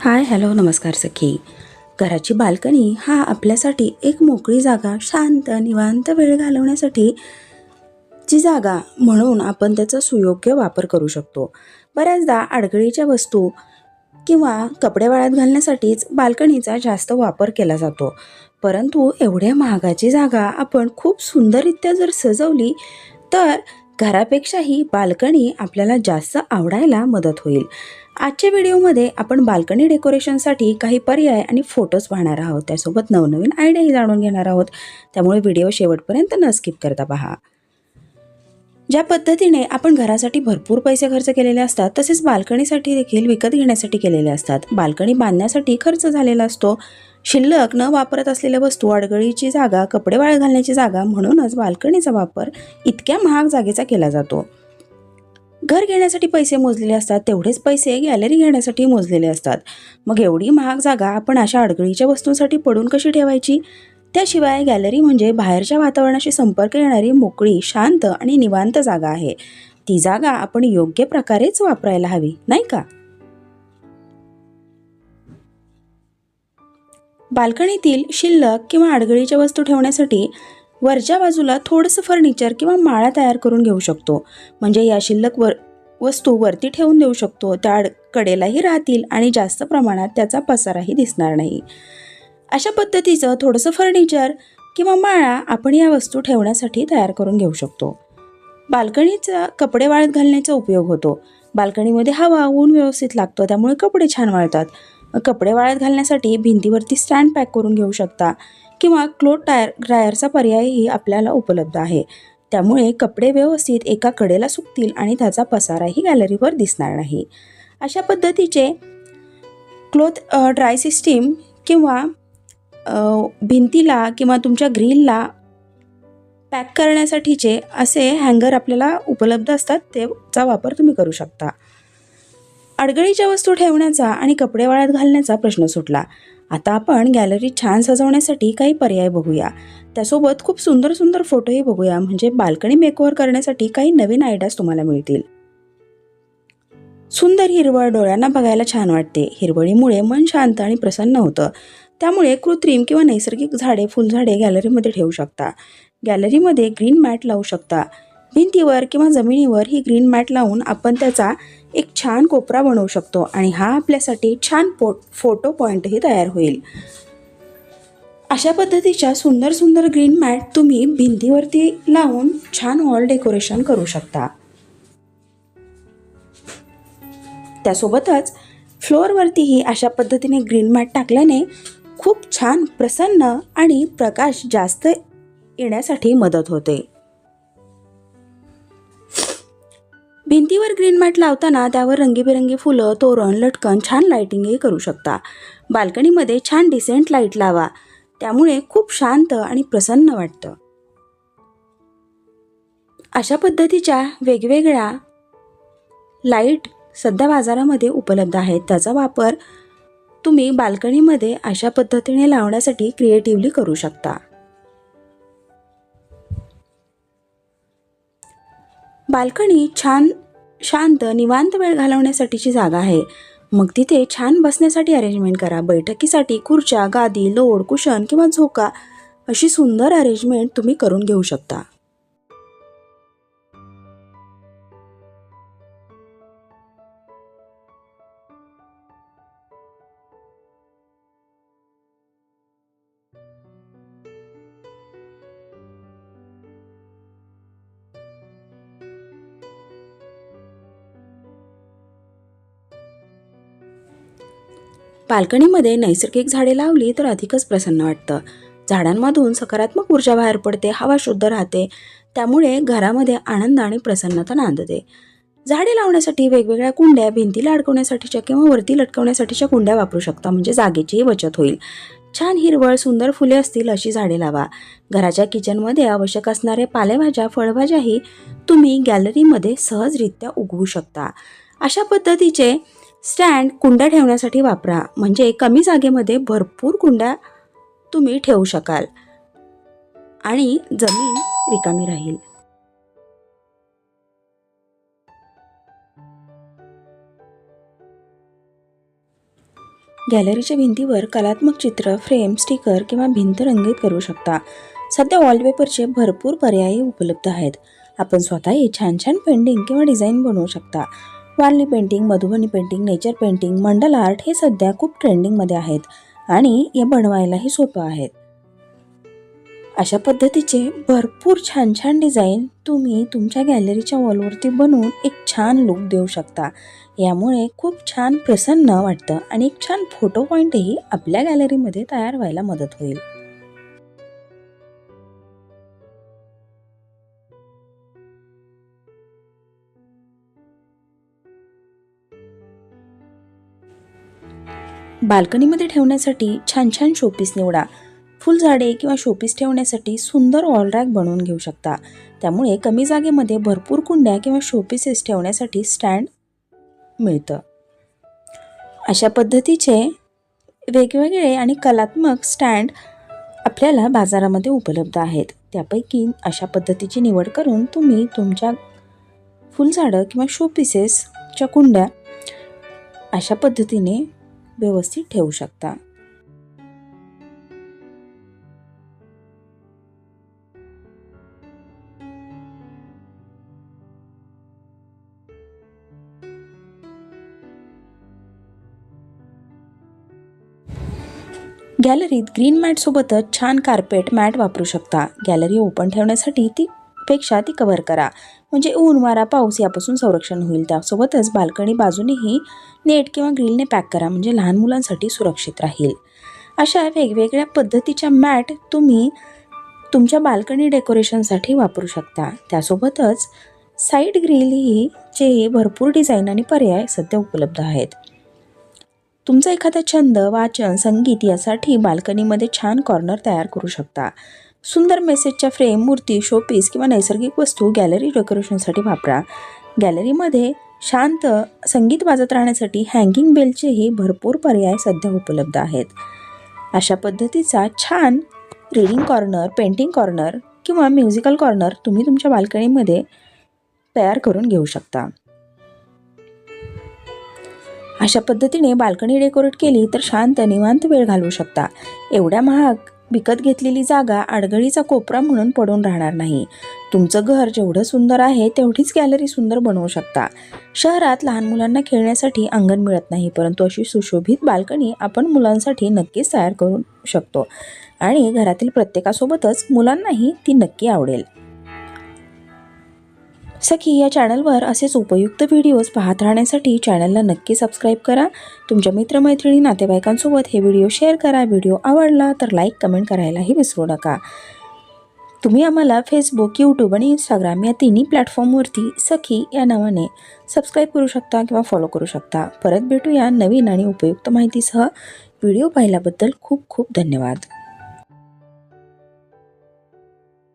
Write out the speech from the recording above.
Hi hello नमस्कार सखी. घराची balcony हा आपल्यासाठी एक मोकळी जागा, शांत निवांत वेळ घालवण्यासाठी ची जागा म्हणून आपण त्याचा सुयोग्य वापर करू शकतो. बऱ्याचदा अडगळीच्या वस्तू किंवा कपडे वाळत घालण्यासाठीच बाल्कनीचा जास्त वापर केला जातो. परंतु एवढ्या महागाची जागा आपण खूप सुंदररित्या जर सजवली तर घरापेक्षाही बाल्कनी आपल्याला जास्त आवडायला मदत होईल. आजच्या व्हिडिओमध्ये आपण बाल्कनी डेकोरेशनसाठी काही पर्याय आणि फोटोज पाहणार आहोत. त्यासोबत नवनवीन आयडियाही जाणून घेणार आहोत. त्यामुळे व्हिडिओ शेवटपर्यंत न स्किप करता पहा. ज्या पद्धतीने आपण घरासाठी भरपूर पैसे खर्च केलेले असतात, तसेच बाल्कनीसाठी देखील विकत घेण्यासाठी केलेले असतात. बाल्कनी बांधण्यासाठी खर्च झालेला असतो. शिल्लक न वापरत असलेल्या वस्तू, अडगळीची जागा, कपडे वाळत घालण्याची जागा, म्हणूनच बाल्कनीचा वापर इतक्या महाग जागेचा केला जातो. घर घेण्यासाठी पैसे मोजलेले असतात, तेवढेच पैसे गॅलरी घेण्यासाठी मोजलेले असतात. मग एवढी महाग जागा आपण अशा अडगळीच्या वस्तूंसाठी पडून कशी ठेवायची? त्याशिवाय गॅलरी म्हणजे बाहेरच्या वातावरणाशी संपर्क येणारी मोकळी, शांत आणि निवांत जागा आहे. ती जागा आपण योग्य प्रकारेच वापरायला हवी, नाही का? बाल्कनीतील शिल्लक किंवा अडगळीच्या वस्तू ठेवण्यासाठी वरच्या बाजूला थोडंसं फर्निचर किंवा माळा तयार करून घेऊ शकतो. म्हणजे या शिल्लक वस्तू वरती ठेवून देऊ शकतो. त्या कडेलाही राहतील आणि जास्त प्रमाणात त्याचा पसाराही दिसणार नाही. अशा पद्धतीचं थोडंसं फर्निचर किंवा माळा आपण या वस्तू ठेवण्यासाठी तयार करून घेऊ शकतो. बाल्कनीचा कपडे वाळत घालण्याचा उपयोग होतो. बाल्कनीमध्ये हवा, ऊन व्यवस्थित लागतं, त्यामुळे कपडे छान वाळतात. कपडे वाळत घालण्यासाठी भिंतीवरती स्टँड पॅक करून घेऊ शकता किंवा क्लोथ ड्रायरचा पर्यायही आपल्याला उपलब्ध आहे. त्यामुळे कपडे व्यवस्थित एका कडेला सुकतील आणि त्याचा पसाराही गॅलरीवर दिसणार नाही. अशा पद्धतीचे क्लोथ ड्राय सिस्टीम किंवा भिंतीला किंवा तुमच्या ग्रिलला पॅक करण्यासाठीचे असे हँगर आपल्याला उपलब्ध असतात. त्याचा वापर तुम्ही करू शकता. अडगळीच्या वस्तू ठेवण्याचा आणि कपडे वाळत घालण्याचा प्रश्न सुटला. आता आपण गॅलरी छान सजवण्यासाठी काही पर्याय बघूया. त्यासोबत खूप सुंदर सुंदर फोटोही बघूया. म्हणजे बाल्कनी मेकओव्हर करण्यासाठी काही नवीन आयडियाज तुम्हाला मिळतील. सुंदर हिरवळ डोळ्यांना बघायला छान वाटते. हिरवळीमुळे मन शांत आणि प्रसन्न होतं. त्यामुळे कृत्रिम किंवा नैसर्गिक झाडे, फुलझाडे गॅलरीमध्ये ठेवू शकता. गॅलरीमध्ये ग्रीन मॅट लावू शकता. भिंतीवर किंवा जमिनीवर ही ग्रीन मॅट लावून आपण त्याचा एक छान कोपरा बनवू शकतो आणि हा आपल्यासाठी छान फोटो पॉईंटही तयार होईल. अशा पद्धतीच्या सुंदर सुंदर ग्रीन मॅट तुम्ही भिंतीवरती लावून छान वॉल डेकोरेशन करू शकता. त्यासोबतच फ्लोअरवरतीही अशा पद्धतीने ग्रीन मॅट टाकल्याने खूप छान, प्रसन्न आणि प्रकाश जास्त येण्यासाठी मदत होते. भिंतीवर ग्रीन मॅट लावताना त्यावर रंगीबेरंगी फुलं, तोरण, लटकन, छान लाइटिंगही करू शकता. बाल्कनीमध्ये छान डिसेंट लाईट लावा. त्यामुळे खूप शांत आणि प्रसन्न वाटतं. अशा पद्धतीच्या वेगवेगळ्या लाईट सध्या बाजारामध्ये उपलब्ध आहेत. त्याचा वापर तुम्ही बाल्कनीमध्ये अशा पद्धतीने लावण्यासाठी क्रिएटिव्हली करू शकता. बाल्कनी छान, शांत, निवांत वेळ घालवण्यासाठीची जागा आहे. मग तिथे छान बसण्यासाठी अरेंजमेंट करा. बैठकीसाठी खुर्च्या, गादी, लोड, कुशन किंवा झोका अशी सुंदर अरेंजमेंट तुम्ही करून घेऊ शकता. बाल्कनीमध्ये नैसर्गिक झाडे लावली तर अधिकच प्रसन्न वाटतं. झाडांमधून सकारात्मक ऊर्जा बाहेर पडते, हवा शुद्ध राहते. त्यामुळे घरामध्ये आनंद आणि प्रसन्नता नांदते. झाडे लावण्यासाठी वेगवेगळ्या कुंड्या, भिंतीला अडकवण्यासाठीच्या किंवा वरती लटकवण्यासाठीच्या कुंड्या वापरू शकता. म्हणजे जागेचीही बचत होईल. छान हिरवळ, सुंदर फुले असतील अशी झाडे लावा. घराच्या किचनमध्ये आवश्यक असणाऱ्या पालेभाज्या, फळभाज्याही तुम्ही गॅलरीमध्ये सहजरित्या उगवू शकता. अशा पद्धतीचे स्टँड कुंड्या ठेवण्यासाठी वापरा. म्हणजे कमी जागेमध्ये भरपूर कुंड्या तुम्ही ठेवू शकाल आणि जमीन रिकामी राहील. गॅलरीच्या भिंतीवर कलात्मक चित्र, फ्रेम, स्टिकर किंवा भिंत रंगीत करू शकता. सध्या वॉलपेपरचे भरपूर पर्याय उपलब्ध आहेत. आपण स्वतःही छान छान पेंटिंग किंवा डिझाईन बनवू शकता. Warli painting, Madhubani painting, nature painting, mandala art हे सध्या खूप ट्रेंडिंगमध्ये आहेत आणि हे बनवायलाही सोपं आहेत. अशा पद्धतीचे भरपूर छान छान डिझाईन तुम्ही तुमच्या गॅलरीच्या वॉलवरती बनवून एक छान लुक देऊ शकता. यामुळे खूप छान प्रसन्न वाटतं आणि एक छान फोटो पॉईंटही आपल्या गॅलरीमध्ये तयार व्हायला मदत होईल. बाल्कनीमध्ये ठेवण्यासाठी छान छान शोपीस निवडा. फुलझाडे किंवा शोपीस ठेवण्यासाठी सुंदर वॉल रॅक बनवून घेऊ शकता. त्यामुळे कमी जागेमध्ये भरपूर कुंड्या किंवा शोपीसेस ठेवण्यासाठी स्टँड मिळतं. अशा पद्धतीचे वेगवेगळे आणि कलात्मक स्टँड आपल्याला बाजारामध्ये उपलब्ध आहेत. त्यापैकी अशा पद्धतीची निवड करून तुम्ही तुमच्या फुलझाडं किंवा शोपीसेसच्या कुंड्या अशा पद्धतीने व्यवस्थित ठेवू शकता. गॅलरीत ग्रीन मॅट सोबतच छान कार्पेट मॅट वापरू शकता. गॅलरी ओपन ठेवण्यासाठी ती कव्हर करा, म्हणजे ऊन, वारा, पाऊस यापासून संरक्षण होईल. त्यासोबतच बाल्कनी बाजूनेही नेट किंवा ग्रिलने पॅक करा, म्हणजे लहान मुलांसाठी सुरक्षित राहील. अशा वेगवेगळ्या पद्धतीच्या मॅट तुम्ही तुमच्या बाल्कनी डेकोरेशनसाठी वापरू शकता. त्यासोबतच साईड ग्रिलचे भरपूर डिझाईन आणि पर्याय सध्या उपलब्ध आहेत. तुमचा एखादा छंद, वाचन, संगीत यासाठी बाल्कनीमध्ये छान कॉर्नर तयार करू शकता. सुंदर मेसेजच्या फ्रेम, मूर्ती, शोपीस किंवा नैसर्गिक वस्तू गॅलरी डेकोरेशनसाठी वापरा. गॅलरीमध्ये शांत संगीत वाजत राहण्यासाठी हँगिंग बेलचेही भरपूर पर्याय सध्या उपलब्ध आहेत. अशा पद्धतीचा छान रीडिंग कॉर्नर, पेंटिंग कॉर्नर किंवा म्युझिकल कॉर्नर तुम्ही तुमच्या बाल्कनीमध्ये तयार करून घेऊ शकता. अशा पद्धतीने बाल्कनी डेकोरेट केली तर शांत निवांत वेळ घालवू शकता. एवढ्या महाग विकत घेतलेली जागा अडगळीचा कोपरा म्हणून पडून राहणार नाही. तुमचं घर जेवढं सुंदर आहे तेवढीच गॅलरी सुंदर बनवू शकता. शहरात लहान मुलांना खेळण्यासाठी अंगण मिळत नाही, परंतु अशी सुशोभित बाल्कनी आपण मुलांसाठी नक्कीच तयार करू शकतो आणि घरातील प्रत्येकासोबतच मुलांनाही ती नक्की आवडेल. सखी या चॅनलवर असेच उपयुक्त व्हिडिओज पाहत राहण्यासाठी चॅनलला नक्की सबस्क्राईब करा. तुमच्या मित्रमैत्रिणी, नातेवाईकांसोबत हे व्हिडिओ शेअर करा. व्हिडिओ आवडला तर लाईक, कमेंट करायलाही विसरू नका. तुम्ही आम्हाला फेसबुक, यूट्यूब आणि इंस्टाग्राम या तिन्ही प्लॅटफॉर्मवरती सखी या नावाने सबस्क्राईब करू शकता किंवा फॉलो करू शकता. परत भेटूया नवीन आणि उपयुक्त माहितीसह. व्हिडिओ पाहिल्याबद्दल खूप खूप धन्यवाद.